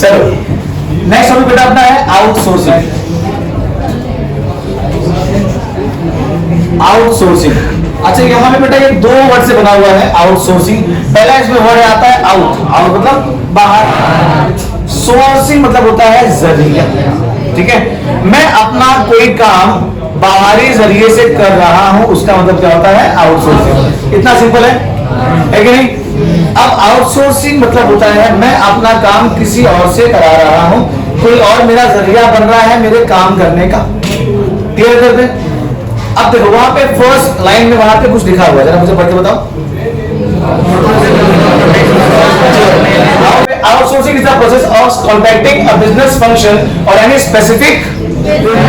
चलो next topic बेटा अपना है आउटसोर्सिंग। आउटसोर्सिंग, अच्छा यहाँ पे बेटा ये दो वर्ड से बना हुआ है आउटसोर्सिंग। पहला इसमें वर्ड आता है आउट, आउट मतलब बाहर, सोर्सिंग मतलब होता है जरिया। ठीक है, मैं अपना कोई काम बाहरी जरिए से कर रहा हूं, उसका मतलब क्या होता है आउटसोर्सिंग। इतना सिंपल है कि नहीं। अब आउटसोर्सिंग मतलब होता है मैं अपना काम किसी और से करा रहा हूं, कोई और मेरा जरिया बन रहा है मेरे काम करने का। क्लियर कर दे। अब देखो वहां पे फर्स्ट लाइन में वहां पे कुछ लिखा हुआ है, जरा मुझे पढ़ के बताओ। Outsourcing is the process of contacting a business function or any specific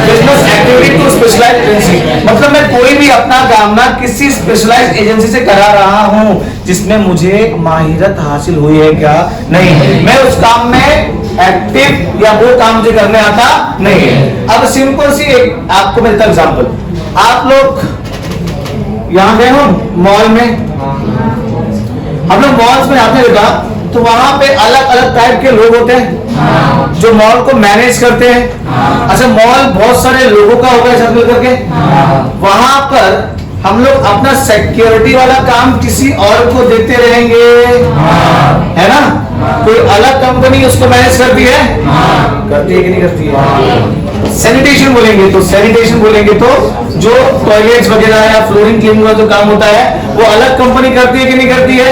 business activity to specialized agency। मतलब मैं कोई भी अपना काम ना किसी स्पेशलाइज्ड एजेंसी से करा रहा हूं जिसमें मुझे माहिरत हासिल हुई है क्या नहीं, मैं उस काम में एक्टिव या वो काम मुझे करने आता नहीं है। अब सिंपल सी एक आपको मैं देता एग्जांपल। आप लोग यहां गए हो मॉल में, हम लोग मॉल्स में आते बेटा तो वहां पे अलग अलग टाइप के लोग होते हैं जो मॉल को मैनेज करते हैं। अच्छा मॉल बहुत सारे लोगों का होगा साथ मिलकर के, वहां पर हम लोग अपना सिक्योरिटी वाला काम किसी और को देते रहेंगे, है ना। कोई अलग कंपनी उसको मैनेज करती है, करती है कि नहीं करती है। सैनिटेशन बोलेंगे तो सैनिटेशन बोलेंगे तो जो टॉयलेट्स वगैरह या फ्लोरिंग क्लीनिंग का जो काम होता है वो अलग कंपनी करती है कि नहीं करती है,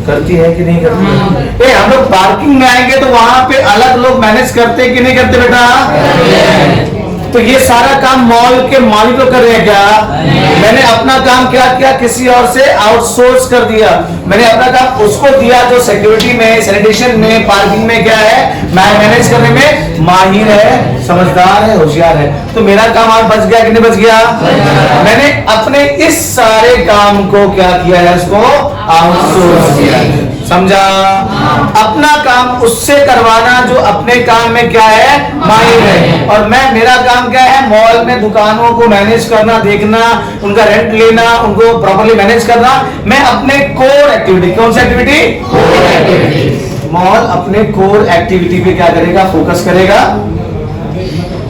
करती है कि नहीं करती है। हम लोग पार्किंग में आएंगे तो वहां पे अलग लोग मैनेज करते हैं कि नहीं करते बेटा। तो ये सारा काम मॉल के मालिक लोग कर रहे हैं क्या। मैंने अपना काम क्या किया, किसी और से आउटसोर्स कर दिया। मैंने अपना काम उसको दिया जो सिक्योरिटी में, सैनिटेशन में, पार्किंग में क्या है मैनेज करने में माहिर है, समझदार है, होशियार है। तो मेरा काम आज बच गया कि नहीं बच गया। मैंने अपने इस सारे काम को क्या किया है, इसको आउटसोर्स किया है। समझा। अपना काम उससे करवाना जो अपने काम में क्या है माहिर है, और मैं मेरा काम क्या है मॉल में दुकानों को मैनेज करना, देखना, उनका रेंट लेना, उनको प्रॉपर्ली मैनेज करना। मैं अपने कोर एक्टिविटी, कौन सी एक्टिविटी, मॉल अपने कोर एक्टिविटी पे क्या करेगा, फोकस करेगा,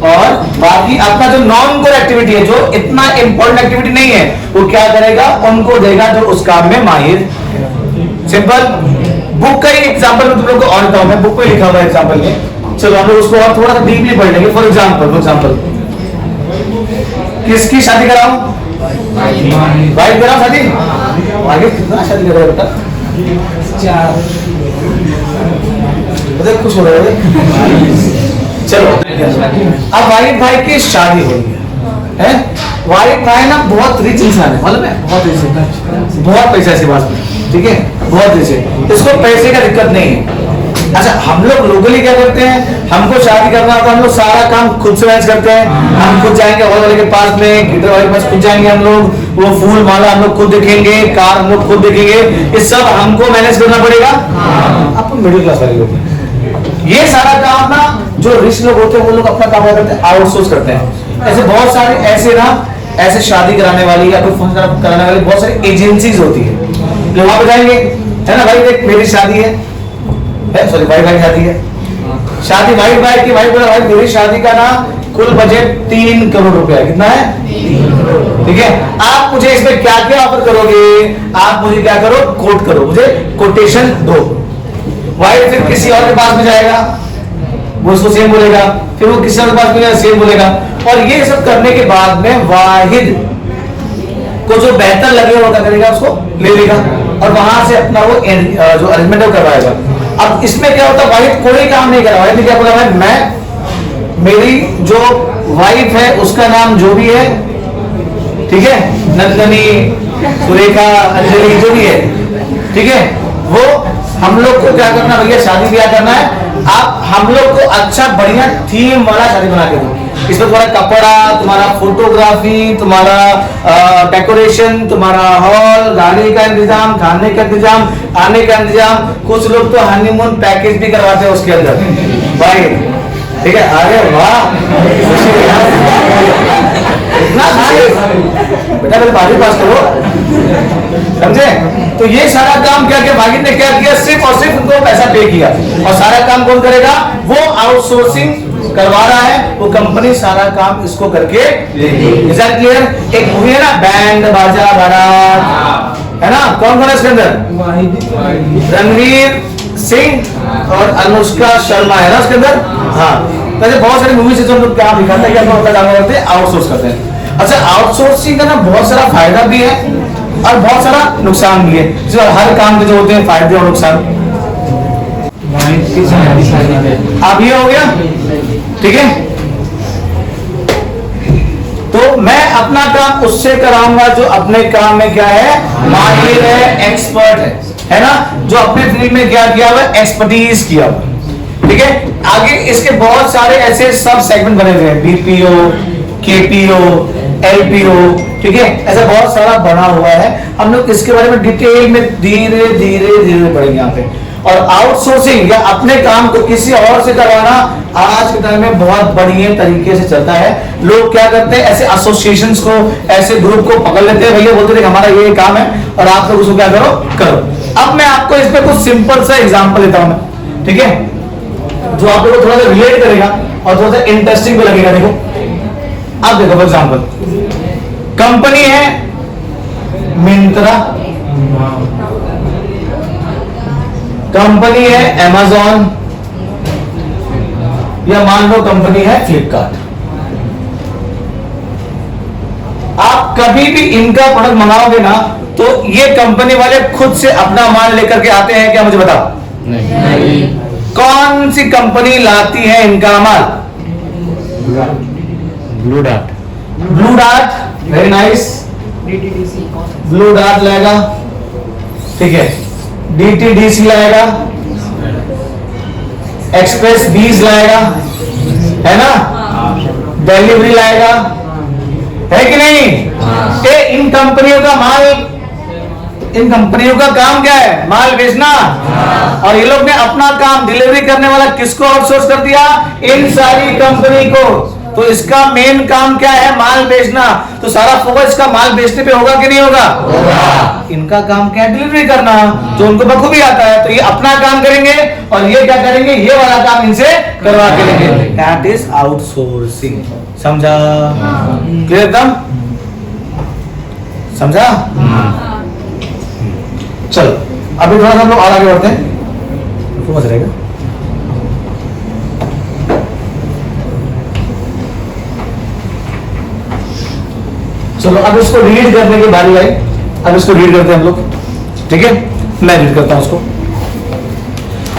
और बाकी अपना जो नॉन कोर एक्टिविटी है, जो इतना इंपॉर्टेंट एक्टिविटी नहीं है, वो क्या करेगा, उनको देगा जो उस काम में माहिर। सिंपल। बुक का ही एग्जांपल मैं तुम लोग को और बताऊं, मैं बुक पे लिखा हुआ है एग्जांपल में, चलो हम लोग उसको और थोड़ा सा डीपली पढ़ लेंगे। फॉर एग्जांपल किसकी शादी कराऊं, भाई कराऊं शादी, आगे कितना शादी करेगा बेटा, चार खुश हो रहे हो। चलो अब वाहिद भाई की शादी हो रही है। वाहिद भाई ना बहुत रिच इंसान है, मालूम है, बहुत रिच है, बहुत पैसा ऐसी बात, ठीक है, बहुत रिच है, इसको पैसे का दिक्कत नहीं है। अच्छा हम लोग लोकली क्या करते हैं, हमको शादी करना होता है, हम लोग सारा काम खुद से मैनेज करते हैं। हम खुद जाएंगे हॉल वाले के पास में, गिटार वाले के पास खुद जाएंगे हम लोग, वो फूल माला हम लोग खुद देखेंगे, कार हम लोग खुद देखेंगे, ये सब हमको मैनेज करना पड़ेगा। आप मिडिल क्लास वाले लोग ये सारा काम ना जो रिच लोग होते हैं वो लोग अपना काम करते हैं, आउटसोर्स करते हैं। ऐसे बहुत सारे ऐसे ना ऐसे शादी कराने वाली या कोई फंक्शन कराने वाली बहुत सारी एजेंसीज होती है, जो वहां पे जाएंगे, है ना, भाई देख मेरी शादी है, सॉरी भाई भाई शादी है, शादी भाई भाई की, भाई बोला भाई मेरी शादी का ना कुल बजट 3 करोड़ रुपया, कितना है, ठीक है, आप मुझे इसमें क्या क्या ऑफर करोगे, आप मुझे क्या करो, कोट करो, मुझे कोटेशन दो। वाइफ फिर किसी और के पास में जाएगा, वो उसको सेम बोलेगा, फिर वो किसी और के पास में सेम बोलेगा, और ये सब करने के बाद में वाहिद को जो बेहतर लगे वो क्या करेगा, उसको ले लेगा और वहां से अपना वो जो अरेंजमेंट है वो करवाएगा। अब इसमें क्या होता है, वाहिद कोई काम नहीं कर रहा है, क्या बोला है, मैं मेरी जो वाइफ है उसका नाम जो भी है, ठीक है, नंदनी, सुरेखा, अंजलि, जो भी है, ठीक है, वो हम लोग को क्या करना भैया, शादी ब्याह करना है। आप हम लोग को अच्छा बढ़िया थीम वाला शादी बना के दो, इसमें तुम्हारा कपड़ा, तुम्हारा फोटोग्राफी, तुम्हारा डेकोरेशन, तुम्हारा हॉल, गाड़ी का इंतजाम, खाने का इंतजाम, आने का इंतजाम, कुछ लोग तो हनीमून पैकेज भी करवाते हैं उसके अंदर भाई, ठीक है। अरे वाह इतना बेटा, मेरे बारी पास करो, समझे? तो ये सारा काम क्या किया भागीरथ ने, क्या किया, सिर्फ और सिर्फ उनको पैसा पे किया, और सारा काम कौन करेगा, वो आउटसोर्सिंग करवा रहा है, वो कंपनी सारा काम इसको करके देगी। Is that clear? एक मूवी है ना बैंड बाजा बारात, है ना, कौन कौन है इसके अंदर, रणवीर सिंह और अनुष्का शर्मा है ना उसके अंदर। हाँ, तो ऐसे बहुत सारी मूवीज है जो हम लोग क्या दिखाते हैं कि हम लोग काम करते हैं, आउटसोर्स करते हैं। अच्छा, आउटसोर्सिंग का ना बहुत सारा फायदा भी है और बहुत सारा नुकसान भी है। जो हर काम के जो होते हैं फायदे और नुकसान। अब ये हो गया, ठीक है। तो मैं अपना काम उससे कराऊंगा जो अपने काम में क्या है, माहिर है, एक्सपर्ट है ना, जो अपने फील्ड में क्या किया हुआ, एक्सपर्टीज किया हुआ, ठीक है। आगे इसके बहुत सारे ऐसे सब सेगमेंट बने हुए हैं, बीपीओ, केपीओ, एलपीओ, ठीक है, ऐसा बहुत सारा बना हुआ है। हम लोग इसके बारे में डिटेल में धीरे धीरे धीरे पढ़ेंगे यहाँ पे। और आउटसोर्सिंग या अपने काम को किसी और से करवाना आज के टाइम में बहुत बढ़िया तरीके से चलता है। लोग क्या करते हैं, ऐसे एसोसिएशंस को, ऐसे ग्रुप को पकड़ लेते हैं, भैया बोलते हैं हमारा ये काम है और आप लोग उसको क्या करो, करो। अब मैं आपको इस पे कुछ सिंपल सा एग्जांपल देता हूं मैं, ठीक है, जो आप लोगों को थोड़ा सा रिलेट करेगा और थोड़ा सा इंटरेस्टिंग भी लगेगा। देखो, अब देखो फॉर एग्जांपल, कंपनी है मिंत्रा, कंपनी है अमेज़न, या मान लो कंपनी है फ्लिपकार्ट। आप कभी भी इनका प्रोडक्ट मंगाओगे ना, तो ये कंपनी वाले खुद से अपना माल लेकर के आते हैं क्या, मुझे बताओ? नहीं। कौन सी कंपनी लाती है इनका माल? Blue Dart. Blue Dart, very nice, Blue Dart लाएगा, ठीक है, डीटीडीसी लाएगा, एक्सप्रेस बीज लाएगा, है ना, डिलीवरी लाएगा, है कि नहीं? इन कंपनियों का माल, इन कंपनियों का काम क्या है, माल बेचना। और ये लोग ने अपना काम डिलीवरी करने वाला किसको आउटसोर्स कर दिया, इन सारी कंपनी को। तो इसका मेन काम क्या है, माल बेचना। तो सारा फोकस इसका माल बेचने पे होगा कि नहीं होगा? होगा। इनका काम क्या है, डिलीवरी करना, जो उनको बखूबी आता है। तो ये अपना काम करेंगे और ये क्या करेंगे, ये वाला काम इनसे करवा के लेंगे। That is outsourcing. समझा? क्लियर एकदम? समझा? चलो अभी थोड़ा सा हम लोग और आगे बढ़ते हैं, फोकस रहेगा। चलो अब इसको रीड करने की बारी आई। अब इसको रीड करते हैं हम लोग, ठीक है, मैं रीड करता हूं उसको।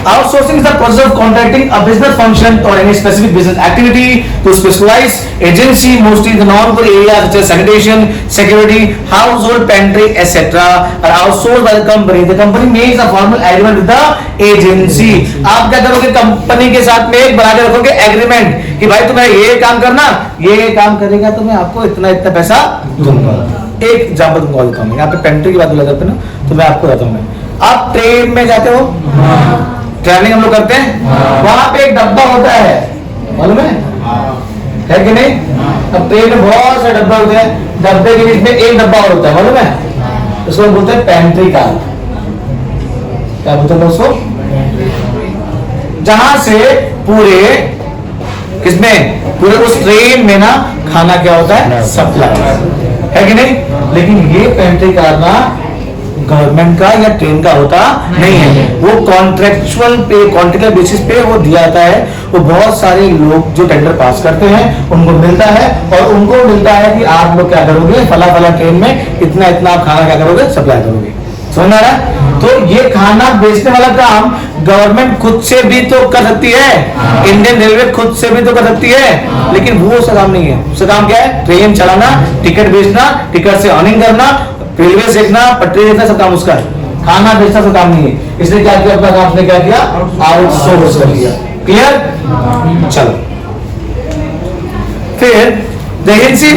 Outsourcing is the process of contracting a business function or any specific business activity to specialized agency, mostly in the non-core areas such as sanitation, security, household, pantry, etc. are outsourced by the company. The company makes a formal agreement with the agency. आप क्या करोगे, company के साथ में एक बना के रखोगे एग्रीमेंट कि भाई तुम्हें ये काम करना, ये काम करेगा तो मैं आपको इतना इतना पैसा दूंगा। एक एग्जाम्पल तुमको देता हूँ, यहाँ पे पेंट्री की बात बोला जाता है ना, तो मैं आपको बताता हूँ। आप ट्रेन में जाते हो, ट्रैवलिंग हम लोग करते हैं, वहां पे एक डब्बा होता है, मालूम है कि नहीं? अब ट्रेन में बहुत सारे डब्बे होते हैं, डब्बे के बीच में एक डब्बा और होता है, मालूम है? उसको बोलते हैं पेंट्री कार। क्या बोलते हैं उसको? जहां से पूरे किसमें, पूरे उस ट्रेन में ना खाना क्या होता है, सप्लाई, है कि नहीं? लेकिन ये पेंट्री कार ना गवर्नमेंट का या ट्रेन का होता नहीं है, वो कॉन्ट्रेक्चुअल पे, कॉन्ट्रेक्चुअल बेसिस पे वो दिया जाता है। वो बहुत सारे लोग जो टेंडर पास करते हैं उनको मिलता है, और उनको मिलता है कि आप लोग क्या करोगे, फला फला ट्रेन में इतना इतना आप खाना क्या करोगे, सप्लाई करोगे। समझ आ रहा है? तो ये खाना बेचने वाला काम गवर्नमेंट खुद से भी तो कर सकती है, इंडियन रेलवे खुद से भी तो कर सकती है, लेकिन वो उसका काम नहीं है। उसका काम क्या है, ट्रेन चलाना, टिकट बेचना, टिकट से अर्निंग करना, रेलवे देखना, पटरी देखना, सब काम उसका है। खाना बेचना सब काम नहीं है। इसने क्या किया, अपना काम उसने क्या किया, आउटसोर्स कर लिया। क्लियर? चलो फिर the agency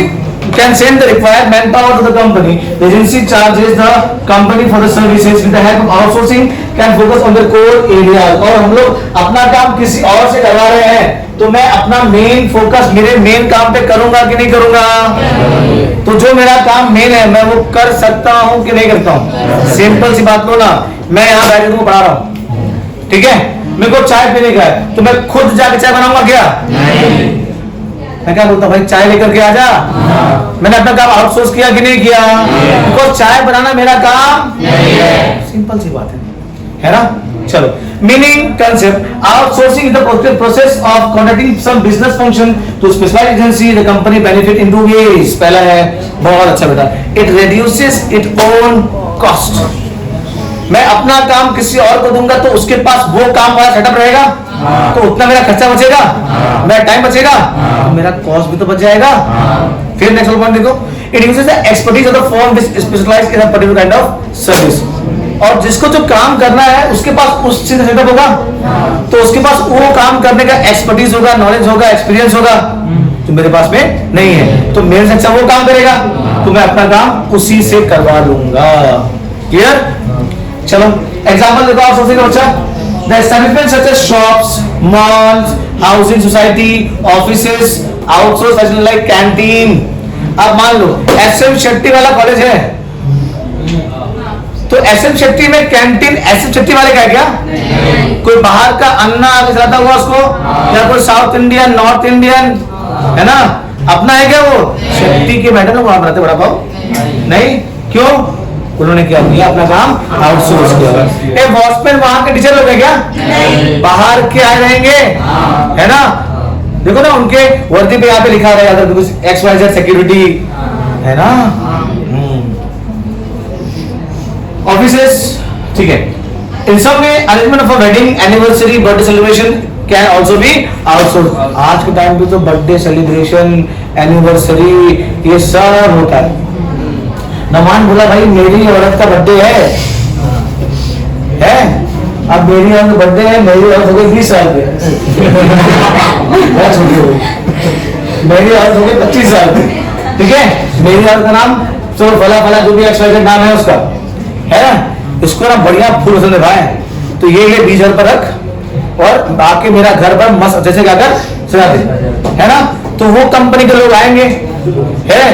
can send the required manpower to the company. The agency charges the company for the services. With the help of outsourcing, can focus on the core areas. और हम लोग अपना काम किसी और से करवा रहे हैं, तो मैं अपना मेन फोकस मेरे मेन काम पे करूंगा कि नहीं करूंगा? तो जो मेरा काम मेन है मैं वो कर सकता हूं कि नहीं करता हूं? सिंपल सी बात लो ना, मैं यहाँ बैठे तुमको पढ़ा रहा हूं, ठीक है? मेरे को चाय पीने का है, तो मैं खुद जाके चाय बनाऊंगा क्या? मैं क्या बोलता हूँ, भाई चाय लेकर के आ जा। मैंने अपना काम आउटसोर्स किया कि नहीं किया? बिकॉज चाय बनाना मेरा काम नहीं है। सिंपल सी बात है ना? चलो, meaning concept, outsourcing is the process of conducting some business function to specialised agency. The company benefit in two ways. पहला है, बहुत अच्छा बेटा, it reduces it own cost. मैं अपना काम किसी और को दूंगा तो उसके पास वो काम वाला सेटअप रहेगा, तो उतना मेरा खर्चा बचेगा, मेरा टाइम बचेगा, तो मेरा कॉस्ट भी तो बच जाएगा। फिर नेक्स्ट पॉइंट देखो, it uses the expertise of the firm which specialised in a particular kind of service. और जिसको जो काम करना है उसके पास उस चीज का सेटअप होगा, तो उसके पास वो काम करने का एक्सपर्टीज होगा, नॉलेज होगा, एक्सपीरियंस होगा, जो मेरे पास में नहीं है। तो मेरे से अच्छा वो काम करेगा, तो मैं अपना काम उसी से करवा लूंगा। क्लियर? चलो एग्जांपल देखो आउटसोर्सिंग का बच्चा। The establishment such as shops, malls, housing society, offices, outsource as like canteen. अब मान लो एसएम शेट्टी वाला कॉलेज है, तो एसएम शेट्टी में कैंटीन एसएम शेट्टी वाले का है क्या? कोई बाहर का अन्ना आगे चलाता हुआ उसको, या कोई साउथ इंडियन, नॉर्थ इंडियन, है ना, अपना है क्या वो? शेट्टी के बैठे ना वहां बनाते बड़ा पाव नहीं, क्यों? उन्होंने क्या किया? अपना काम आउटसोर्स किया। वॉचमैन वहां के टीचर लोग हैं क्या? बाहर के आए रहेंगे, है ना? देखो ना उनके वर्दी पे यहाँ पे लिखा रहेगा कुछ XYZ सिक्योरिटी, है ना? ऑफिसेस, ठीक है। इन सब में arrangement of a wedding, anniversary, birthday celebration can also be outsource. आज के टाइम पे तो बर्थडे सेलिब्रेशन, एनिवर्सरी, ये सब होता है। नमान बोला भाई मेरी औरत का बर्थडे है? अब मेरी औरत का बर्थडे है, मेरी औरत हो गई 20 साल पे, बहुत छोटी हो गई, मेरी औरत हो गई 25 साल पे, ठीक है? मेरी औरत का नाम तो फला फला जो भी XYZ नाम है उसका, है ना? इसको ना बढ़िया फूल से भाई, तो ये 20,000 पर रख और बाकी मेरा घर पर मस्त जैसे क्या कर सजा दे, है ना? तो वो कंपनी के लोग आएंगे, है,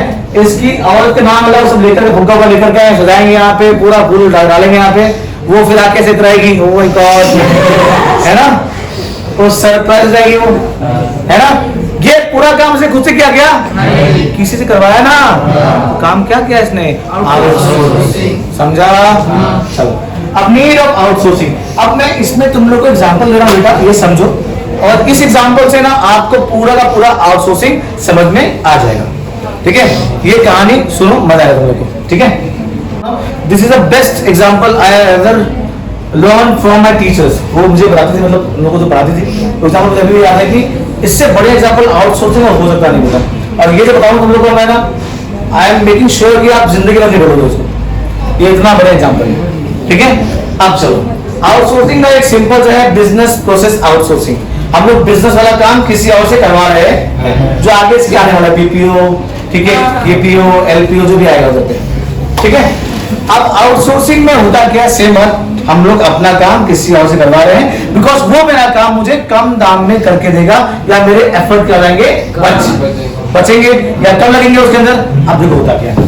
इसकी औरत के नाम वाला सब लेकर फुग्गा हुआ लेकर के सजाएंगे, यहाँ पे पूरा फूल डालेंगे यहाँ पे, वो फिर आके से इतराएगी, ओ माय गॉड, है ना? वो सरप्राइज रहेगी वो, है ना? ये पूरा काम से खुद से किया गया? किसी से करवाया ना? तो काम क्या किया इसने? आउटसोर्सिंग। समझा? चलो, अब नीड ऑफ आउटसोर्सिंग। अब मैं इसमें तुम लोग को एग्जांपल दे रहा हूं बेटा, ये समझो, और इस एग्जांपल से ना आपको पूरा का पूरा आउटसोर्सिंग समझ में आ जाएगा, ठीक है? ये कहानी सुनो, मजा आएगा तुम लोग को, ठीक है? This is the best example I have ever learn from my teachers. वो मुझे बताती थी, मतलब लोगों को जो पढ़ाती थी, तो एग्जांपल मुझे अभी भी याद है कि इससे बड़े एग्जांपल आउटसोर्सिंग हो सकता नहीं होगा। और ये जो बताऊं तुम लोगों को मैं ना, आई एम मेकिंग श्योर कि आप जिंदगी में नहीं बोलोगे उसको, ये इतना बड़ा एग्जांपल है, ठीक है? अब चलो, आउटसोर्सिंग का एक सिंपल जो है बिजनेस प्रोसेस आउटसोर्सिंग। हम लोग बिजनेस वाला काम किसी और से करवा रहे हैं, जो आगे इसके आने वाला BPO, ठीक है, KPO, LPO जो भी आएगा उधर पे, ठीक है? अब आउटसोर्सिंग में होता क्या? सेम है, हम लोग अपना काम किसी और से करवा रहे हैं, बिकॉज वो मेरा काम मुझे कम दाम में करके देगा, या मेरे एफर्ट क्या रहेंगे बचेंगे, या कम लगेंगे उसके अंदर। अब देखो होता क्या है,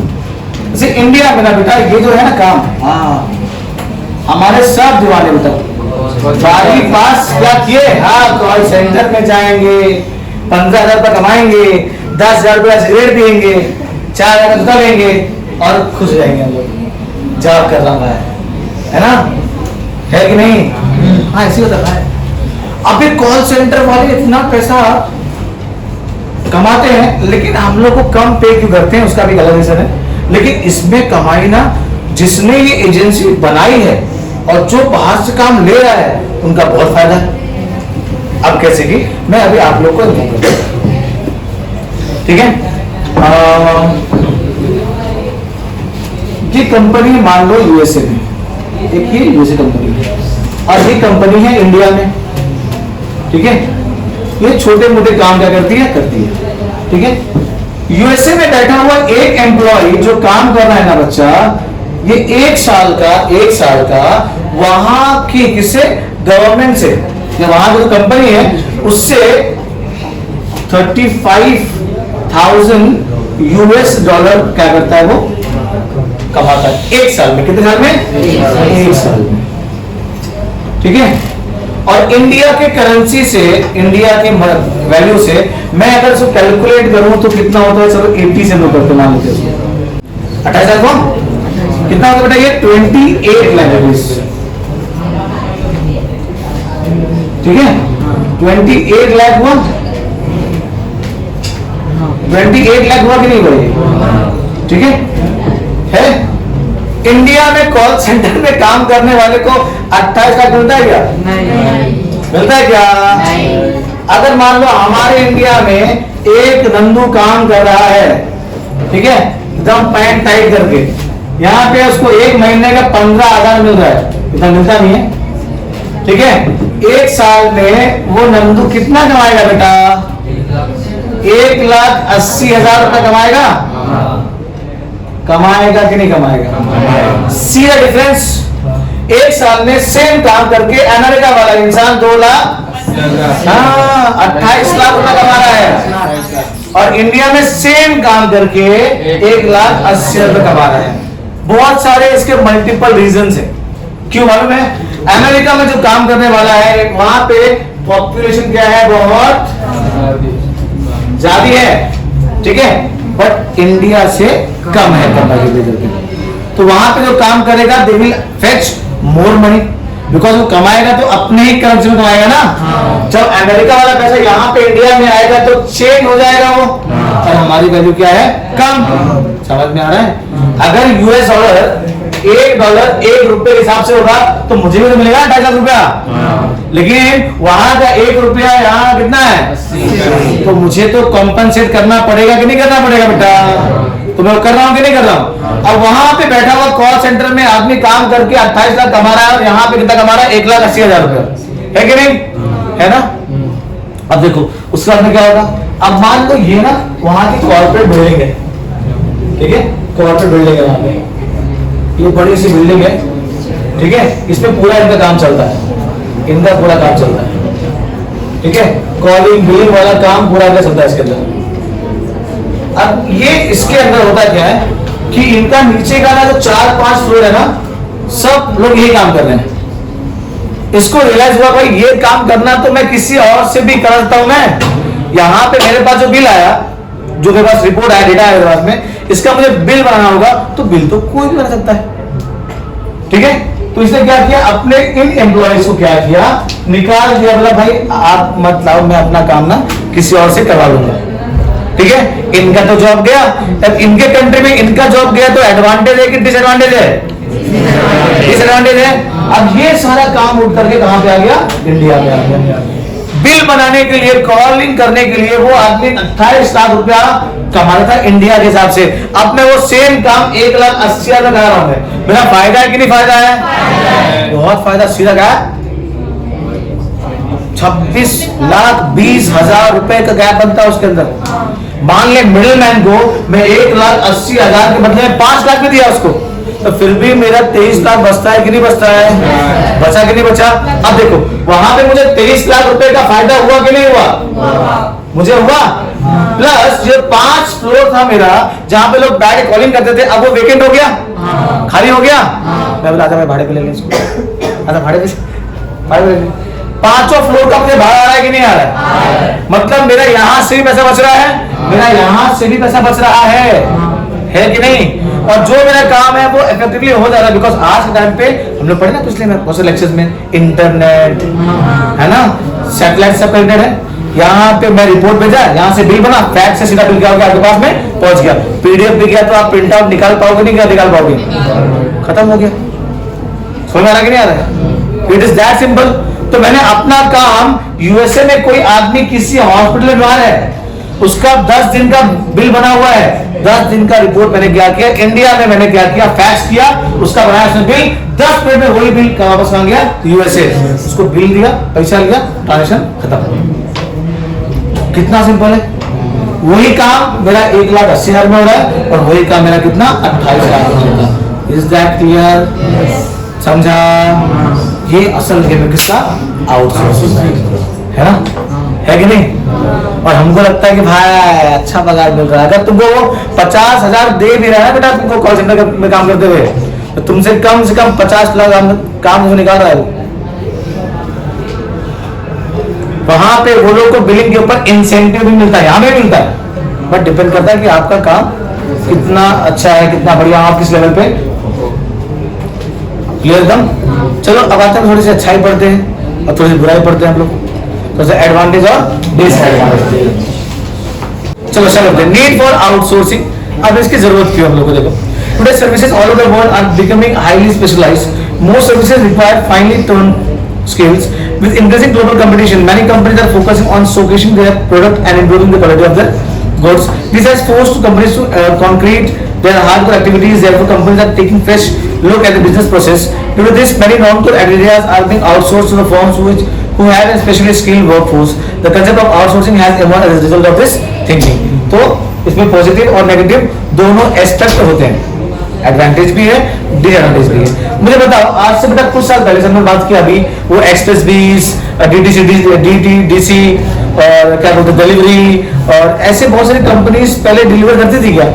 जैसे इंडिया में ना बेटा ये जो है ना काम, हमारे सब दीवाने बताओ, बारी पास क्या किए? हाँ, कॉल सेंटर में जाएंगे, 15,000 रुपये कमाएंगे, 10,000 रुपया सिगरेट पियेंगे, 4,000 का जूता लेंगे और खुश रहेंगे हम लोग, जॉब कर रहा है ना? है कि नहीं? हाँ, ऐसे होता है। अब ये कॉल सेंटर वाले इतना पैसा कमाते हैं, लेकिन हम लोग को कम पे क्यों करते हैं, उसका भी अलग रीजन है। लेकिन इसमें कमाई ना, जिसने ये एजेंसी बनाई है और जो बाहर से काम ले रहा है, उनका बहुत फायदा है। अब कैसे कि मैं अभी आप लोग को, ठीक है, ये कंपनी मान लो USA में, एक ही USA कंपनी है, और ये कंपनी है इंडिया में, ठीक है? ये छोटे मोटे काम क्या करती है, ठीक है? यूएसए में बैठा हुआ एक एम्प्लॉय जो काम कर रहा है ना बच्चा, ये एक साल का वहां की किससे, गवर्नमेंट से, या वहां की जो कंपनी है उससे 35,000 यूएस डॉलर क्या करता है, वो कमाता है एक साल में। कितने साल में? एक साल में। ठीक है। और इंडिया के करेंसी से, इंडिया के वैल्यू से मैं अगर इसको कैलकुलेट करूं तो कितना होता है, चलो 80 से लो करते मान लेते हैं, 28,000 को कितना होगा बेटा, ये 28 लाख रुपीज। ठीक है, 28 लाख हुआ, 28 लाख हुआ कि नहीं हुआ? ठीक है। इंडिया में कॉल सेंटर में काम करने वाले को 28 लाख मिलता है क्या? नहीं। मिलता है क्या? नहीं। अगर मान लो हमारे इंडिया में एक नंदू काम कर रहा है, ठीक है, एकदम पैंट टाइट करके, यहाँ पे उसको एक महीने का 15,000 मिल रहा है, इतना मिलता नहीं है। ठीक है, एक साल में वो नंदू कितना कमाएगा बेटा? 1,80,000 रुपए कमाएगा। कमाएगा कि नहीं कमाएगा? सीधा डिफरेंस। एक साल में सेम काम करके अमेरिका वाला इंसान 2,28,00,000 रुपए कमा रहा है, और इंडिया में सेम काम करके 1,80,000 रुपए कमा रहा है। बहुत सारे इसके मल्टीपल रीजन है। क्यों मालूम है? अमेरिका में जो काम करने वाला है वहां पे पॉपुलेशन क्या है, बहुत ज्यादा है। ठीक है, बट इंडिया से कम है कंपैरेटिवली। तो वहां पे जो काम करेगा they will fetch more money, because वो कमाएगा तो अपने ही करेंसी में कमाएगा ना। जब अमेरिका वाला पैसा यहाँ पे इंडिया में आएगा तो चेंज हो जाएगा वो, और हमारी वैल्यू क्या है, कम। समझ में आ रहा है? अगर यूएस डॉलर ₹1 के हिसाब से होगा तो मुझे भी तो मिलेगा 2.5 लाख रुपया, लेकिन वहां का ₹1 यहाँ कितना है, 80। तो मुझे तो कॉम्पनसेट करना पड़ेगा कि नहीं करना पड़ेगा बेटा? तो मैं कर रहा हूँ कि नहीं कर रहा हूँ? अब वहां पे बैठा हुआ कॉल सेंटर में आदमी काम करके 28 लाख कमा रहा है, और यहाँ पे कितना कमा रहा है, 1,80,000 रुपया, है कि नहीं? है ना? अब देखो उसके बाद में क्या होगा। अब मान लो ये ना वहां की कॉर्पोरेट बिल्डिंग है, ठीक है, कॉर्पोरेट बिल्डिंग है वहां पे, ये बड़ी सी बिल्डिंग है, ठीक है, इसमें पूरा इनका काम चलता है, इनका पूरा काम चलता है। ठीक है, कॉलिंग बिलिंग वाला काम पूरा क्या चलता है इसके अंदर। अब ये इसके अंदर होता क्या है कि इनका नीचे का ना जो 4-5 फ्लोर है ना, सब लोग यही काम कर रहे हैं। इसको रियलाइज हुआ भाई ये काम करना तो मैं किसी और से भी कर सकता हूं। मैं यहां पे मेरे पास जो बिल आया, जो मेरे पास रिपोर्ट आया, डेटा आया मेरे पास में, इसका मुझे बिल बनाना होगा, तो बिल तो कोई भी बना सकता है। ठीक है, तो इसने क्या किया, अपने इन एम्प्लॉइज को क्या किया, निकाल दिया, बोला भाई आप मत लाओ, मैं अपना काम ना किसी और से करवा लूंगा। ठीक है, इनका तो जॉब गया। तब इनके कंट्री में इनका जॉब गया तो एडवांटेज है कि डिसएडवांटेज है? डिसएडवांटेज है। अब ये सारा काम उठ करके कहां पे आ गया, इंडिया में आ गया। बिल बनाने के लिए, कॉलिंग करने के लिए वो आदमी 28 लाख रुपया कमा रहा था इंडिया के हिसाब से। अब मैं वो सेम काम 1,80,000 में करा रहा हूं। मेरा फायदा है कि नहीं फायदा है? बहुत फायदा। सीधा क्या, 26,20,000 रुपए का गैप बनता है उसके अंदर। मान ले मिडिल मैन को मैं 1,80,000 के बदले में 5 लाख में दिया उसको, तो फिर भी मेरा 23 लाख बचता है कि नहीं बचता है? बचा कि नहीं बचा? अब देखो वहां पे मुझे 23 लाख रुपए का फायदा हुआ कि नहीं हुआ? मुझे हुआ। प्लस जो 5 फ्लोर था मेरा जहां पे लोग बैठ के कॉलिंग करते थे, अब वो वेकेंट हो गया, खाली हो गया। मैं बोला मैं भाड़े पे ले लें इसको, भाड़े पे 5 फ्लोर का मुझे भाड़ा आ रहा है कि नहीं आ रहा है? मतलब मेरा यहां से भी पैसा बच रहा है, मेरा यहां से भी पैसा बच रहा है कि नहीं? और जो मेरा काम है वो इफेक्टिवली हो जा रहा है, बिकॉज आज के टाइम पे हम लोग पढ़े ना पिछले में बहुत से लेक्चर्स में, इंटरनेट है ना, सैटेलाइट सब कनेक्टेड है। यहाँ पे मैं रिपोर्ट भेजा, यहाँ से बिल बना, फैक्स से सीधा बिल क्या हो गया आपके पास में पहुंच गया। पीडीएफ भी गया तो आप प्रिंट आउट निकाल पाओगे नहीं, क्या निकाल पाओगे? खत्म हो गया। समझ में आ रहा कि नहीं आ रहा है? It is that simple. तो मैंने अपना काम, यूएसए में कोई आदमी किसी हॉस्पिटल में बीमार है, उसका 10 दिन का बिल बना हुआ है, 10 दिन का रिपोर्ट मैंने क्या किया, इंडिया में मैंने क्या किया, फैक्स किया, उसका बनाया उसने बिल, 10 मिनट में वही बिल वापस आ गया यूएसए, उसको बिल दिया, पैसा लिया, ट्रांजेक्शन खत्म। कितना सिंपल है। वही काम मेरा 1,80,000 में हो रहा है और वही काम मेरा कितना 28,000 में होता है। Is that clear? समझा? ये असल गेम है किसका? आउटसोर्सिंग है ना, है कि नहीं? और हमको लगता है कि भाई अच्छा पगार मिल रहा है। अगर तुमको वो 50,000 दे भी रहा है बेटा तुमको कॉल सेंटर में काम करते हुए, तो तुमसे कम 50 लाख काम निकाल रहा है वो। वहां पे वो लोग को बिलिंग के ऊपर इंसेंटिव भी मिलता है, हमें मिलता है, बट डिपेंड करता है कि आपका काम कितना अच्छा है, कितना बढ़िया, आप किस लेवल पे। क्लियर एकदम? चलो अब आते हैं थोड़ी सी अच्छाई पढ़ते हैं और थोड़ी सी बुराई पढ़ते हैं हम लोग, तो एडवांटेज और डिसएडवांटेज। चलो चलो, नीड फॉर आउटसोर्सिंग। अब इसकी जरूरत क्यों हम लोग को? देखो, today services all over the world are becoming highly specialised. Most services require finally turned skills. With increasing global competition, many companies are focusing on showcasing their product and improving the quality of their goods. This has forced companies to concrete their hardcore activities. Therefore, companies are taking fresh look at the business process. Due to this, many non-core areas are being outsourced to the firms who have a specially skilled workforce. The concept of outsourcing has emerged as a result of this thinking. तो इसमें positive और negative दोनों aspect होते हैं, advantage भी है, disadvantage भी है। मुझे बताओ, आज से बेटा कुछ साल पहले से हमने बात की, अभी वो एक्सप्रेस बीस, डीटीडीसी और क्या बोलते डिलीवरी और ऐसे बहुत सारी कंपनीज पहले डिलीवर करती थी क्या?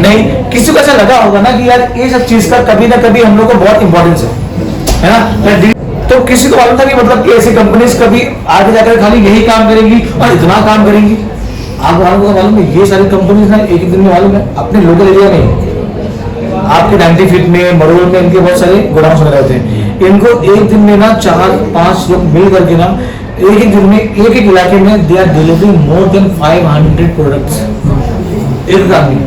नहीं। किसी को ऐसा लगा होगा ना कि यार ये सब चीज का कभी ना कभी हम लोग को बहुत इंपॉर्टेंस है ना? तो किसी को मालूम था कि मतलब कि ऐसी कंपनीज कभी आगे जाकर खाली यही काम करेंगी और इतना काम करेंगी? आप मालूम है ये सारी कंपनीज ना एक दिन में मालूम है अपने लोकल एरिया में, आपके 90 फीट में, मरोड़ में इनके बहुत सारे गोडाउन वगैरह होते हैं। इनको एक दिन में ना 4-5 लोग मिल करके ना एक दिन में एक इलाके में they are delivering more than 500 products एक काम में,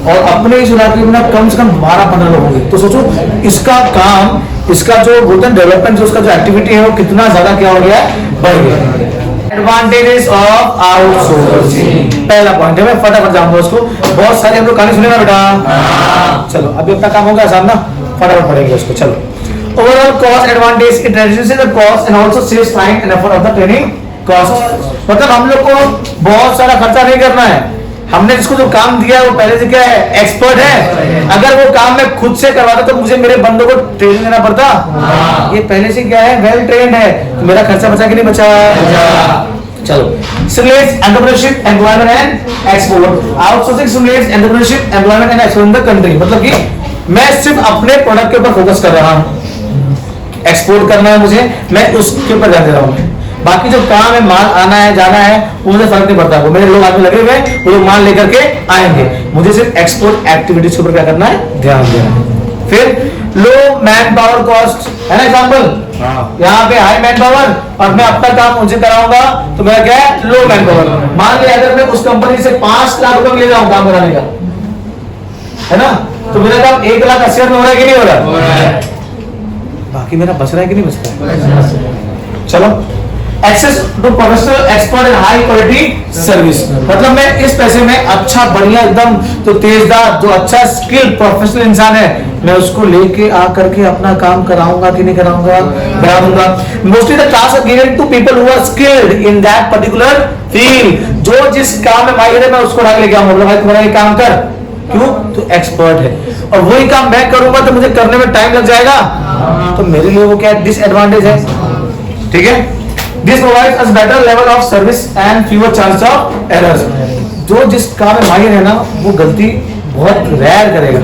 और अपने इस इलाके में ना कम से कम 12-15 लोग होंगे। तो सोचो इसका काम, इसका जो बोलते हैं डेवलपमेंट, जो उसका जो एक्टिविटी है वो कितना ज्यादा क्या हो गया, बढ़ गया। एडवांटेजेस ऑफ आउटसोर्सिंग, पहला पॉइंट है, मैं फटाफट जाऊंगा उसको। बहुत सारे हम लोग कहानी सुने ना बेटा, चलो अभी अपना काम होगा आसान ना, फटाफट पढ़ेंगे उसको। चलो, overall cost advantage, it reduces the cost and also saves time and effort of the training cost. मतलब हम लोग को बहुत सारा खर्चा नहीं करना है, हमने जिसको जो काम दिया है वो पहले से क्या है, एक्सपर्ट है। अगर वो काम मैं खुद से करवाता तो मुझे मेरे बंदों को ट्रेनिंग देना पड़ता, ये पहले से क्या है, वेल ट्रेन्ड है, तो मेरा खर्चा बचा कि नहीं बचा? चलो, simulates entrepreneurship, employment and export. Outsourcing simulates entrepreneurship, employment and export in the country. मतलब कि मैं सिर्फ अपने प्रोडक्ट के ऊपर फोकस कर रहा हूँ, एक्सपोर्ट करना है मुझे, मैं उसके ऊपर ध्यान दे रहा हूँ। बाकी जो काम है, माल आना है जाना है, वो मुझे फर्क नहीं पड़ता, वो मेरे लोग आदमी लगे हुए हैं, वो लोग माल लेकर के आएंगे, मुझे सिर्फ एक्सपोर्ट एक्टिविटीज के ऊपर क्या करना है, ध्यान देना है। फिर लो मैन पावर कॉस्ट है ना, एग्जाम्पल यहाँ पे हाई मैन पावर और मैं अपना काम मुझे कराऊंगा तो मेरा क्या है, लो मैन पावर। मान लिया अगर मैं उस कंपनी से 5 लाख रुपए ले जाऊं काम कराने का, है ना, तो मेरा काम 1,80,000 में हो रहा है कि नहीं हो रहा? बाकी मेरा बच रहा है कि नहीं बच रहा है? चलो, access to professional expert and high quality service. मतलब मैं इस पैसे में अच्छा बढ़िया एकदम जो तेजदार, जो अच्छा स्किल प्रोफेशनल इंसान है, मैं उसको लेके आकर के अपना काम कराऊंगा कि नहीं कराऊंगा, करा दूंगा। Mostly the task are given to people who are skilled in that particular field. जो जिस काम में माहिर है मैं उसको ढाक लेके आऊंगा, भाई तुम्हारा ये काम कर, क्यों? तो एक्सपर्ट है, और वही काम मैं करूंगा तो मुझे करने में टाइम लग जाएगा, तो मेरे लिए वो क्या डिसएडवांटेज है। ठीक है, This provides us better level of service and fewer chance of errors. जो जिस काम में माहिर है ना वो गलती बहुत रेयर करेगा,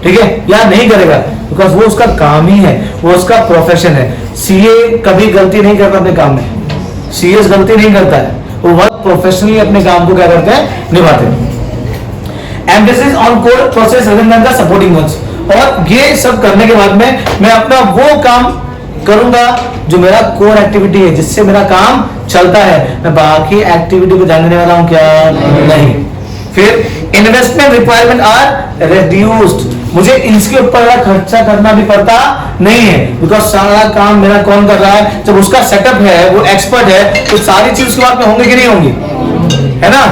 ठीक है, या नहीं करेगा, बिकॉज वो उसका काम ही है, वो उसका प्रोफेशन है। सीए कभी गलती नहीं करता अपने काम में, सीएस गलती नहीं करता है, वो बहुत प्रोफेशनली अपने काम को क्या करते हैं, निभाते हैं। Emphasis on core process rather than the supporting ones। और ये सब करने के बाद में मैं अपना वो काम करूंगा जो मेरा कोर एक्टिविटी है, जिससे मेरा काम चलता है, मैं बाकी एक्टिविटी को ध्यान देने वाला हूं क्या? नहीं। फिर इन्वेस्टमेंट रिक्वायरमेंट आर रिड्यूस्ड, मुझे इसके ऊपर खर्चा करना भी पड़ता नहीं है, बिकॉज सारा काम मेरा कौन कर रहा है, जब उसका सेटअप है, वो एक्सपर्ट है, तो सारी चीज उसके बाद में होंगी कि नहीं होंगी, है ना,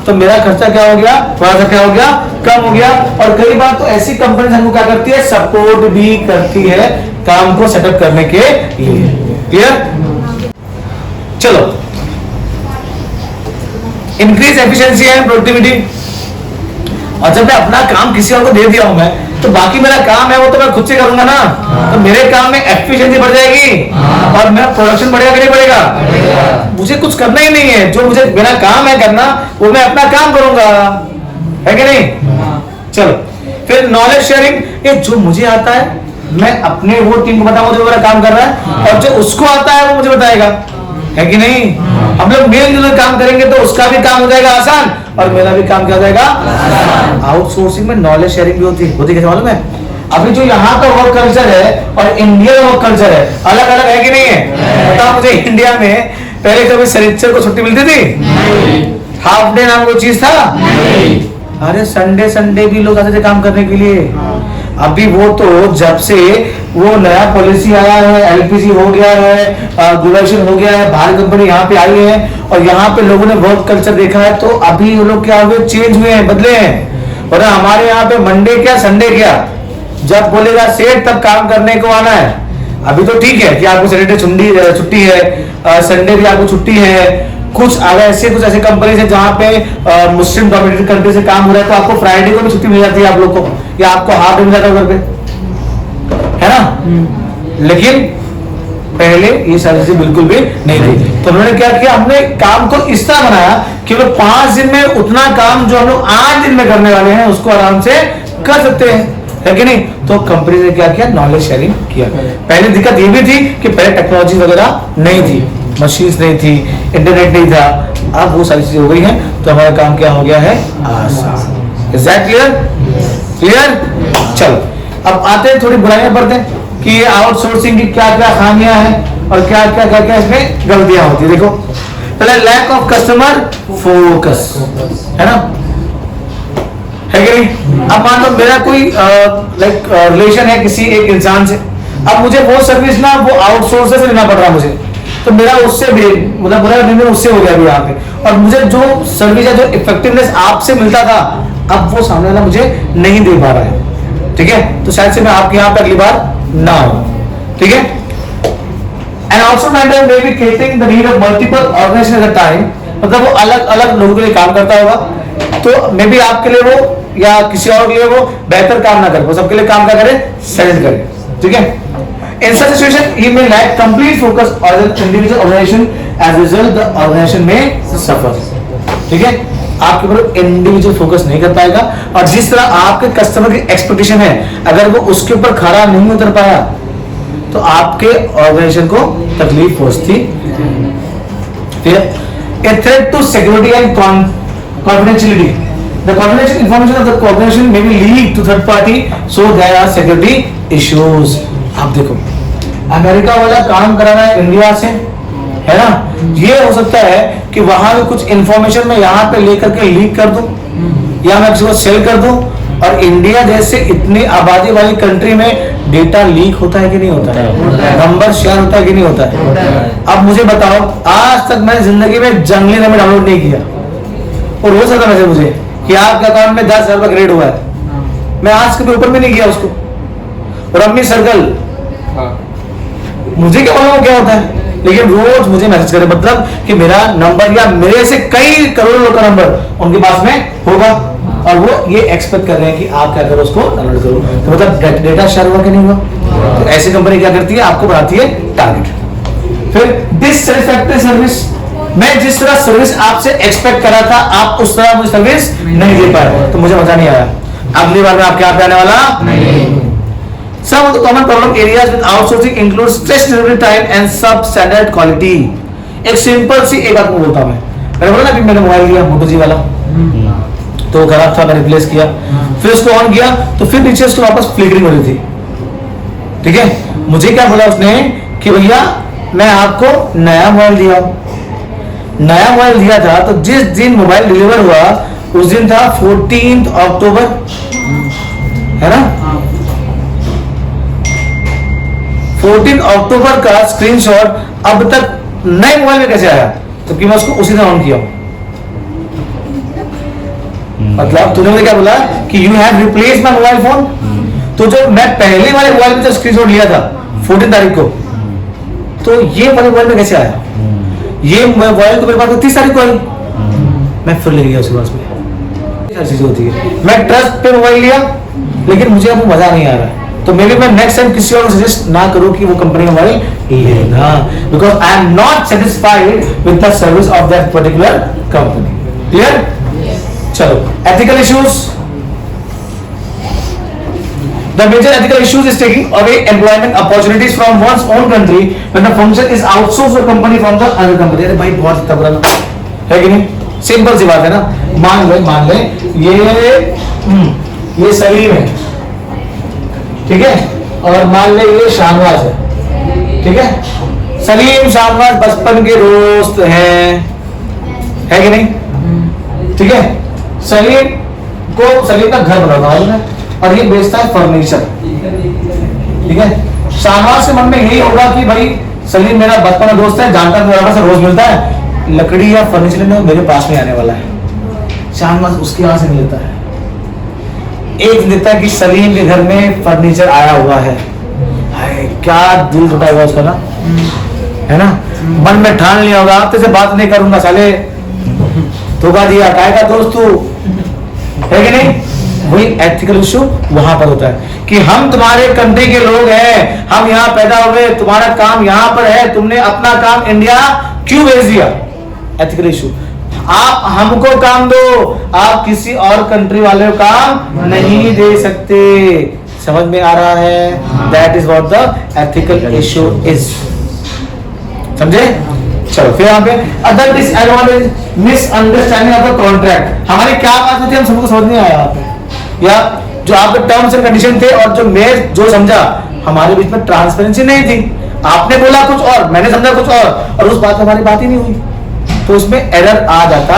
तो मेरा खर्चा क्या हो गया, थोड़ा सा क्या हो गया, कम हो गया। और कई बार तो ऐसी कंपनी हमको क्या करती है, सपोर्ट भी करती है काम को सेटअप करने के लिए। क्लियर? चलो, इंक्रीज एफिशिएंसी एंड प्रोडक्टिविटी। और जब मैं अपना काम किसी और को दे दिया हूं मैं, तो बाकी मेरा काम है वो तो मैं खुद से करूंगा ना, तो मेरे काम में एफिशिएंसी बढ़ जाएगी और मेरा प्रोडक्शन बढ़ेगा कि नहीं बढ़ेगा। मुझे कुछ करना ही नहीं है, जो मुझे मेरा काम है करना वो मैं अपना काम करूंगा, है कि नहीं। चलो फिर नॉलेज शेयरिंग, ये जो मुझे आता है मैं अपने वो टीम को बताऊंगा जो मेरा काम कर रहा है, और जो उसको आता है वो मुझे बताएगा, है कि नहीं। हम लोग मिलजुल काम करेंगे तो उसका भी काम हो जाएगा आसान और मेरा भी काम क्या हो जाएगा। आउटसोर्सिंग में नॉलेज शेयरिंग भी होती कैसे मालूम है। अभी जो यहाँ का वर्क कल्चर है और इंडिया का वर्क कल्चर है अलग अलग है कि नहीं है। बताओ मुझे, इंडिया में पहले कभी शनिचर को छुट्टी मिलती थी? हाफ डे नाम कोई चीज था? अरे संडे भी लोग आते थे काम करने के लिए। अभी वो तो जब से वो नया पॉलिसी आया है, एलपीजी हो गया है, ग्लोबलाइजेशन हो गया है, बाहर कंपनी यहाँ पे आई है और यहाँ पे लोगों ने वर्क कल्चर देखा है, तो अभी वो लोग क्या हुए, चेंज हुए हैं, बदले हैं। और हमारे यहाँ पे मंडे क्या संडे क्या, जब बोलेगा सेठ तब काम करने को आना है। अभी तो ठीक है कि आपको सैटरडे छुट्टी है, संडे भी आपको छुट्टी है। कुछ ऐसे कंपनी है जहाँ पे मुस्लिम डोमिनेटेड कंट्री से काम हो रहा है, तो आपको फ्राइडे को भी छुट्टी मिल जाती है आप लोग को, या आपको हाफ डे मिल जाता है घर पे, है ना। लेकिन पहले ये सारी चीजें बिल्कुल भी नहीं थी। तो उन्होंने क्या किया, हमने काम को इस तरह बनाया कि वो 5 दिन में उतना काम जो हम लोग 8 दिन में करने वाले हैं उसको आराम से कर सकते हैं, है कि नहीं। तो कंपनी ने क्या किया, नॉलेज शेयरिंग किया। पहले दिक्कत ये भी थी कि पहले टेक्नोलॉजी वगैरह नहीं थी, मशीन्स नहीं थी, इंटरनेट नहीं था। अब वो सारी चीजें हो गई हैं, तो हमारा काम क्या हो गया है, आसान। Is that clear? चलो अब आते हैं थोड़ी बुराइयां पढ़ते हैं कि आउटसोर्सिंग की क्या क्या खामियां हैं और क्या क्या इसमें गलतियां होती है। देखो पहले लैक ऑफ कस्टमर फोकस, है ना, है कि नहीं। अब मान लो मेरा कोई रिलेशन है किसी एक इंसान से, अब मुझे वो सर्विस ना वो आउटसोर्स से लेना पड़ रहा है मुझे, तो मेरा उससे भी मतलब उससे हो गया अभी यहाँ पे। और मुझे जो सर्विस है, जो इफेक्टिवनेस आपसे मिलता था, अब वो सामने वाला मुझे नहीं दे पा रहा है, ठीक है। तो शायद से मैं आपके यहाँ पे अगली बार ना हो, ठीक है। And also matter may be creating the need of multiple organisation at a time, मतलब वो अलग अलग लोगों के लिए काम करता होगा, तो मे बी आपके लिए वो या किसी और के लिए वो बेहतर काम ना करे, वो सबके लिए काम क्या करे, सेलेक्ट करे, ठीक है। In such situation, he may lack complete focus on the individual organization. As a result, the organization may suffer. ठीक है, आपके ऊपर इंडिविजुअल फोकस नहीं कर पाएगा, और जिस तरह आपके कस्टमर की एक्सपेक्टेशन है, अगर वो उसके ऊपर खड़ा नहीं उतर पाया, तो आपके ऑर्गेनाइजेशन को तकलीफ पहुंचती। फिर a threat to security and confidentiality. The confidential information of the organization may be leaked to third party, so there are security issues. आप देखो अमेरिका वाला काम करा रहा है इंडिया से, है ना, ये हो सकता है कि वहां भी कुछ इंफॉर्मेशन मैं यहाँ पे लेकर के लीक कर दूं या मैं किसी को सेल कर दूं, और इंडिया जैसे इतनी आबादी वाली कंट्री में डेटा लीक होता है कि नहीं होता है, नंबर शेयर होता है कि नहीं होता है। अब मुझे बताओ, आज तक मैंने जिंदगी में जंगली नंबर डाउनलोड नहीं किया, और हो सकता है मुझे कि आपके अकाउंट में 10,000 का क्रेडिट हुआ है, मैं आज कभी ऊपर में नहीं किया उसको, और अम्मी सर्कल मुझे क्या मालूम क्या होता है, लेकिन रोज मुझे मैसेज करे, मतलब कि मेरा नंबर या मेरे से कई करोड़ों लोग का नंबर उनके पास में होगा, और वो ये एक्सपेक्ट कर रहे हैं कि आप क्या करो, उसको डाउनलोड करो। तो मतलब डेटा शेयर हुआ कि नहीं हुआ। तो ऐसी कंपनी क्या करती है, आपको बढ़ाती है टारगेट। फिर डिससैटिस्फैक्टरी सर्विस, मैं जिस तरह सर्विस आपसे एक्सपेक्ट करा था, आप उस तरह मुझे सर्विस नहीं दे पाए, तो मुझे मजा नहीं आया, अगली बार में आपके यहाँ पे आने वाला नहीं। Some of the common problem areas with outsourcing include stress delivery time and substandard quality. एक सिंपल सी एक बात बोलता हूँ मैंने बोला ना कि मैंने मोबाइल लिया मोटो जी वाला, तो खराब था, मैंने रिप्लेस किया, फिर उसको ऑन किया तो फिर नीचे उसको वापस फ्लिकरिंग हो रही थी, ठीक है। मुझे क्या बोला उसने कि भैया मैं आपको नया मोबाइल दिया था, तो जिस दिन मोबाइल डिलीवर हुआ उस दिन था 14 अक्टूबर, है ना, 14 अक्टूबर का स्क्रीनशॉट अब तक नए मोबाइल में कैसे आया, जबकि मैं उसको उसी दिन ऑन किया। मतलब तूने मुझे क्या बोला कि you have replace my mobile phone, तो जो मैं पहले वाले मोबाइल में जो स्क्रीनशॉट लिया था 14 तारीख को, तो ये वाले मोबाइल में कैसे आया, ये मोबाइल तो मेरे पास 30 तारीख को आई, मैं फिर ले गया उसके पास में। हर चीज होती है, मैं ट्रस्ट पे मोबाइल लिया लेकिन मुझे अब वो मजा नहीं आ रहा है, तो मे बी मैं नेक्स्ट टाइम किसी और को सजेस्ट ना करूं कि वो कंपनी का मोबाइल लेना, because I am not satisfied with the service of that particular company. Clear? चलो, ethical issues. The major ethical issues is taking away employment opportunities from one's own country when the function is outsourced to a company from the other company। अरे भाई बहुत तगड़ा है कि नहीं? Simple सी बात है ना। मान ले ये सलीम है, ठीक है, और मान ले ये शाहनवाज है, ठीक है। सलीम शाहनवाज बचपन के दोस्त हैं, है कि नहीं? ठीक है। सलीम का घर बनाना है और ये बेचता है फर्नीचर, ठीक है। शाहनवाज के मन में यही होगा कि भाई सलीम मेरा बचपन का दोस्त है, जानता है, मेरा से रोज मिलता है, लकड़ी या फर्नीचर लेने मेरे पास में आने वाला है। शाहनवाज उसके यहाँ से मिलता है। एक दिन देखता है कि सलीम के घर में फर्नीचर आया हुआ है, हाय क्या दिल टूटा हुआ उसका ना, है ना। मन में ठान लिया होगा अब तेरे से बात नहीं करूंगा, साले धोखा दिया, काय का दोस्त तू, है कि नहीं। वही एथिकल इशू वहां पर होता है कि हम तुम्हारे कंट्री के लोग हैं, हम यहाँ पैदा हुए, तुम्हारा काम यहाँ पर है, तुमने अपना काम इंडिया क्यों भेज दिया। एथिकल इशू, आप हमको काम दो, आप किसी और कंट्री वाले को काम नहीं दे सकते। समझ में आ रहा है? That is what the ethical issue is. समझे? चलो फिर यहाँ पे other disadvantage, misunderstanding of the contract. हमारी क्या बात होती है हम सबको समझ नहीं आया यहाँ पे, या जो आपके टर्म्स एंड कंडीशन थे और जो मैं जो समझा, हमारे बीच में ट्रांसपेरेंसी नहीं थी। आपने बोला कुछ और, मैंने समझा कुछ और उस बात में हमारी बात ही नहीं हुई, तो उसमें एरर आ जाता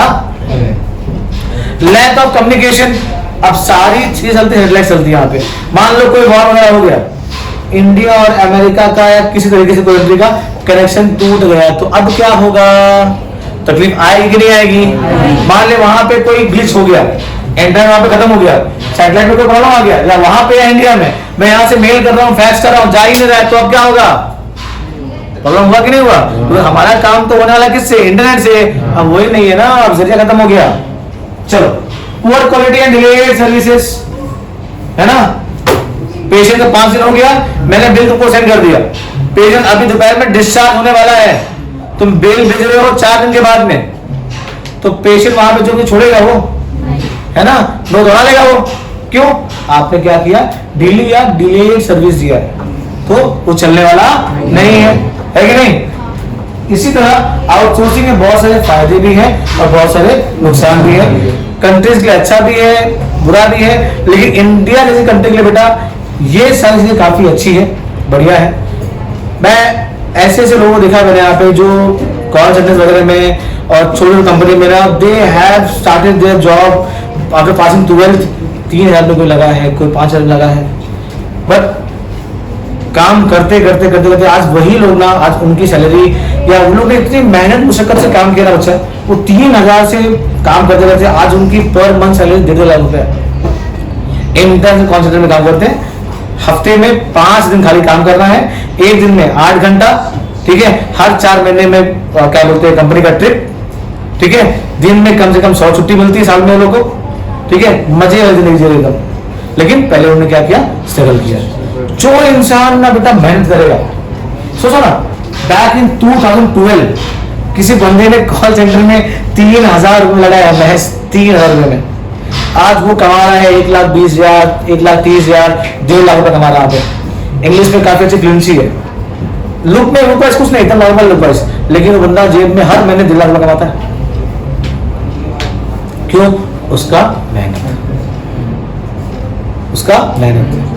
है। लैक ऑफ कम्युनिकेशन, अब सारी चीज चलती है, हेडलाइट चलती है यहाँ पे। मान लो कोई वॉर वगैरह हो गया, इंडिया और अमेरिका का या किसी तरीके से कोई कंट्री का कनेक्शन टूट गया, तो अब क्या होगा? तकलीफ आएगी कि नहीं आएगी? मान ले वहां पे कोई ग्लिच हो गया, इंटरनेट वहां पे खत्म हो गया, सैटेलाइट में कोई प्रॉब्लम आ गया, या वहां पे या इंडिया में, मैं यहाँ से मेल कर रहा हूँ, फैक्स कर रहा हूँ, जा ही नहीं रहा है, तो अब क्या होगा? प्रॉब्लम हुआ कि नहीं हुआ? तो हमारा काम तो होने वाला किससे? इंटरनेट से। अब वही नहीं है ना, अब जरिया खत्म हो गया। चलो, poor quality and delayed services, है ना। पेशेंट का 5 दिन हो गया, मैंने बिल तुमको सेंड कर दिया, पेशेंट अभी दोपहर में डिस्चार्ज होने वाला है, तुम बिल भेज रहे हो 4 दिन के बाद में, तो पेशेंट वहां पे जो भी छोड़ेगा वो, है ना, नो दौड़ा लेगा वो। क्यों? आपने क्या किया? डिले या डिलेड सर्विस दिया है, तो वो चलने वाला नहीं है कि नहीं। इसी तरह आउटसोर्सिंग में बहुत सारे फायदे भी हैं और बहुत सारे नुकसान भी है। कंट्रीज के लिए अच्छा भी है, बुरा भी है, लेकिन इंडिया जैसी कंट्री के लिए बेटा ये सारी चीजें काफी अच्छी है, बढ़िया है। मैं ऐसे लोगों को देखा मैंने यहाँ पे जो कॉल सेंटर्स वगैरह में और छोटी कंपनी में ना, they have started their job after passing 12th, 3,000 रुपये लगा है, कोई 5,000 लगा है, बट काम करते आज वही लोग ना, आज उनकी सैलरी या उन लोग ने इतनी मेहनत मुशक्कत से काम किया ना बच्चा, वो 3,000 से काम करते आज उनकी पर मंथ सैलरी 1.5 लाख रुपए। इंटर्न कॉल सेंटर में काम करते हैं, हफ्ते में 5 दिन खाली काम करना है, एक दिन में 8 घंटा, ठीक है। हर 4 महीने में क्या बोलते हैं कंपनी का ट्रिप, ठीक है। दिन में कम से कम 100 छुट्टी मिलती है साल में लोगों को, ठीक है। मजे वाली जिंदगी जी एकदम, लेकिन पहले उन्होंने क्या किया? स्ट्रगल किया। जो इंसान ना बेटा मेहनत करेगा, सोचो ना, बैक इन 2012 किसी बंदे ने कॉल सेंटर में 3,000 रुपये लगाया, महज 3,000 रुपये में। आज वो कमा रहा है 1,20,000, 1,30,000, 1.5 लाख रुपए कमा रहा है। इंग्लिश में काफी अच्छी फ्लुएंसी है, लुक में लुक वाइज कुछ नहीं, इतना नॉर्मल लुक वाइज, लेकिन वो बंदा जेब में हर महीने 1.5 लाख रुपए कमाता है। क्यों? उसका मेहनत।